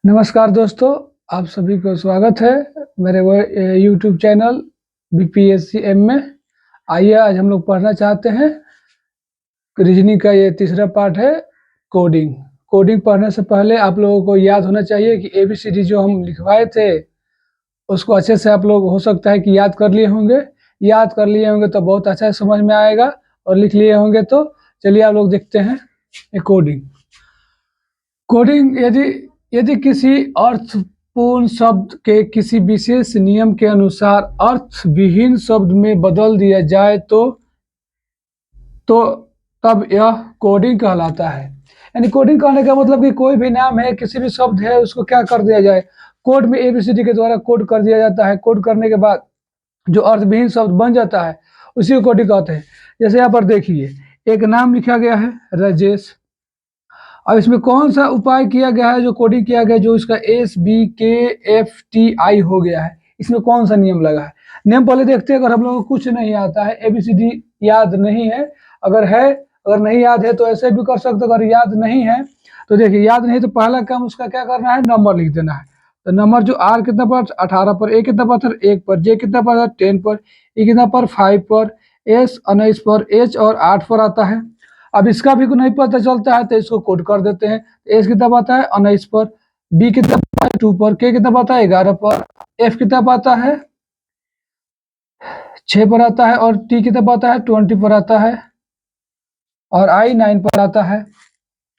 नमस्कार दोस्तों, आप सभी को स्वागत है मेरे यूट्यूब चैनल BPSC में। आइए आज हम लोग पढ़ना चाहते हैं रीजनिंग का ये तीसरा पार्ट है कोडिंग। कोडिंग पढ़ने से पहले आप लोगों को याद होना चाहिए कि ABCD जो हम लिखवाए थे उसको अच्छे से आप लोग हो सकता है कि याद कर लिए होंगे। याद कर लिए होंगे तो बहुत अच्छा समझ में आएगा, और लिख लिए होंगे तो चलिए आप लोग देखते हैं कोडिंग। कोडिंग यदि किसी अर्थपूर्ण शब्द के किसी विशेष नियम के अनुसार अर्थविहीन शब्द में बदल दिया जाए तो तब यह कोडिंग कहलाता है। यानी कोडिंग कहने का मतलब कि कोई भी नाम है, किसी भी शब्द है, उसको क्या कर दिया जाए, कोड में ABCD के द्वारा कोड कर दिया जाता है। कोड करने के बाद जो अर्थविहीन शब्द बन जाता है उसी को कोडिंग कहते हैं। जैसे यहाँ पर देखिए, एक नाम लिखा गया है राजेश। अब इसमें कौन सा उपाय किया गया है, जो कोडिंग किया गया है, जो इसका SBKFTI हो गया है, इसमें कौन सा नियम लगा है। नियम पहले देखते हैं। अगर हम लोगों को कुछ नहीं आता है, ABCD याद नहीं है, अगर नहीं याद है तो ऐसे भी कर सकते हो। अगर याद नहीं है तो देखिए, याद नहीं तो पहला काम उसका क्या करना है, नंबर लिख देना है। तो नंबर जो R कितना पर 18 पर, A कितना पर 1 पर, J कितना पर 10 पर, E कितना पर 5 पर, S 19 पर, H और 8 पर आता है। अब इसका भी नहीं पता चलता है तो इसको कोड कर देते हैं। एस कितना आता है 19 पर, बी कितना आता है 2 पर, के कितना आता है 11 पर, एफ कितना आता है 6 पर आता है, और टी कितना आता है 20 पर आता है, और आई 9 पर आता है।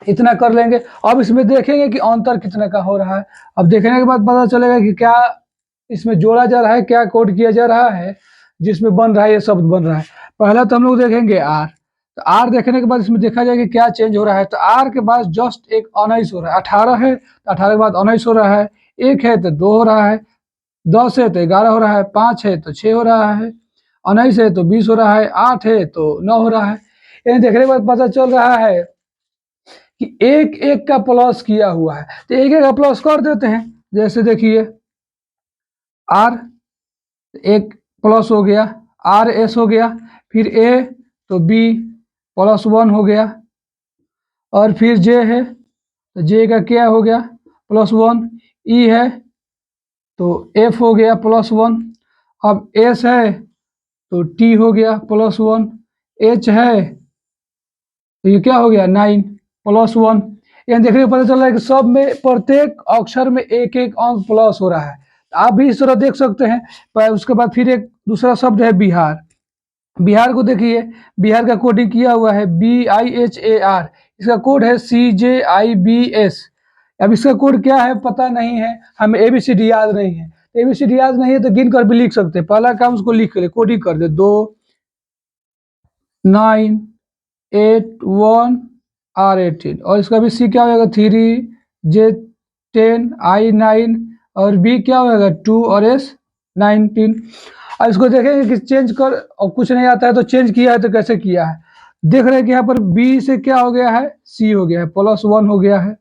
इतना कर लेंगे। अब इसमें देखेंगे कि अंतर कितने का हो रहा है। अब देखने के बाद पता चलेगा कि क्या इसमें जोड़ा जा रहा है, क्या कोड किया जा रहा है जिसमें बन रहा है, ये शब्द बन रहा है। पहला तो हम लोग देखेंगे आर। तो आर देखने के बाद इसमें देखा जाएगा कि क्या चेंज हो रहा है। तो आर के बाद जस्ट एक 19 हो रहा है, 18 है तो 18 के बाद 19 हो रहा है, 1 है तो 2 हो रहा है, 10 है तो 11 हो रहा है, 5 है तो 6 हो रहा है, 19 है तो 20 हो रहा है, 8 है तो 9 हो रहा है। यानी देखने के बाद पता चल रहा है कि एक एक का प्लस किया हुआ है। तो एक एक का प्लस कर देते हैं। जैसे देखिए, आर एक प्लस हो गया, आर एस हो गया, फिर ए तो बी +1 हो गया, और फिर जे है तो जे का क्या हो गया +1, ई है तो एफ हो गया +1, अब एस है तो टी हो गया +1, एच है तो ये क्या हो गया 9 +1। यानी देखने को पता चल रहा है कि सब में प्रत्येक अक्षर में एक एक अंक प्लस हो रहा है। आप भी इस तरह देख सकते हैं। पर उसके बाद फिर एक दूसरा शब्द है बिहार। बिहार को देखिए, बिहार का कोडिंग किया हुआ है BIHAR। इसका कोड है CJIBS। अब इसका कोड क्या है पता नहीं है, हमें ABCD याद नहीं है। ABCD याद नहीं है तो गिन कर भी लिख सकते हैं। पहला काम उसको लिख ले, कोडिंग कर दे, 2 9 8 1 R 18, और इसका भी C क्या होगा 3 J 10 I 9, और B क्या होगा 2 और S 19। अब इसको देखेंगे कि चेंज कर, और कुछ नहीं आता है तो चेंज किया है तो कैसे किया है। देख रहे हैं कि यहाँ पर B से क्या हो गया है, C हो गया है +1 हो गया है,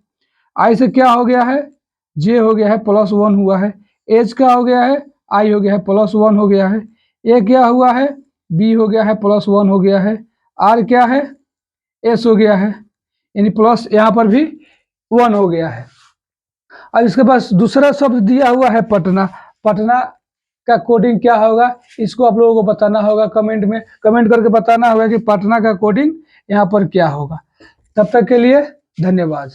I से क्या हो गया है, J हो गया है +1 हुआ है, H का हो गया है, I हो गया है +1 हो गया है, A क्या हुआ है, B हो गया है +1 हो गया है, R क्या है, S हो गया है, यानी प्लस यहाँ पर भी 1 हो गया है। अब इसके पास दूसरा शब्द दिया हुआ है पटना। पटना का कोडिंग क्या होगा, इसको आप लोगों को बताना होगा, कमेंट में कमेंट करके बताना होगा कि पटना का कोडिंग यहाँ पर क्या होगा। तब तक के लिए धन्यवाद।